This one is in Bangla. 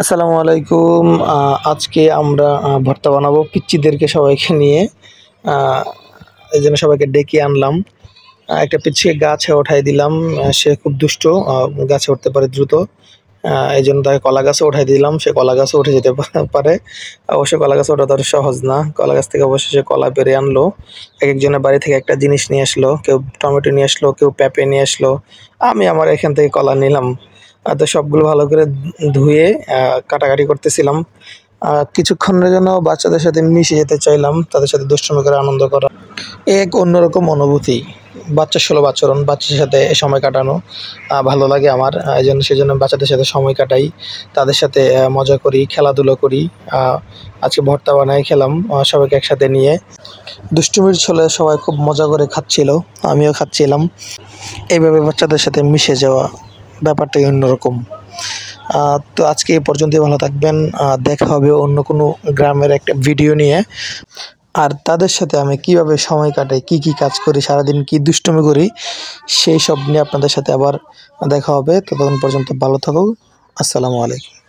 আসসালামু আলাইকুম। আজকে আমরা ভর্তা বানাবো পিচ্চিদেরকে সবাইকে নিয়ে। আ এইজন্য সবাইকে ডেকে আনলাম। একটা পিচ্চিকে গাছে উঠাই দিলাম। সে খুব দুষ্ট। গাছে উঠতে পারে দ্রুত। এইজন্য তাকে কলা গাছে উঠাই দিলাম। সে কলা গাছে উঠে যেতে পারে। অবশ্য কলা গাছে ওঠা তো আর সহজ না। কলা গাছ থেকে অবশেষে কলা পেড়ে আনলো। একেকজনের বাড়ি থেকে একটা জিনিস নিয়ে আসলো। কেউ টমেটো নিয়ে আসলো, কেউ পেঁপে নিয়ে আসলো। আমি আমার এখান থেকে কলা নিলাম। তো সবগুলো ভালো করে ধুয়ে কাটাকাটি করতেছিলাম। কিছুক্ষণের জন্য বাচ্চাদের সাথে মিশে যেতে চাইলাম, তাদের সাথে দুষ্টুমি করে আনন্দ করা। এক অন্যরকম অনুভূতি। বাচ্চা সুলভ আচরণ, বাচ্চাদের সাথে সময় কাটানো ভালো লাগে আমার। সেজন্য বাচ্চাদের সাথে সময় কাটাই। তাদের সাথে মজা করি, খেলাধুলা করি। আ আজকে ভর্তা বানায় খেলাম সবাইকে একসাথে নিয়ে। দুষ্টুমির ছলে সবাই খুব মজা করে খাচ্ছিল, আমিও খাচ্ছিলাম। এইভাবে বাচ্চাদের সাথে মিশে যাওয়া ব্যাপারটাই অন্যরকম। তো আজকে এই পর্যন্তই, ভালো থাকবেন। দেখা হবে অন্য কোনো গ্রামের একটা ভিডিও নিয়ে। আর তাদের সাথে আমি কিভাবে সময় কাটাই, কি কাজ করি, সারাদিন কি দুষ্টুমি করি, সেই সব নিয়ে আপনাদের সাথে আবার দেখা হবে। ততক্ষণ পর্যন্ত ভালো থাকুন। আসসালামু আলাইকুম।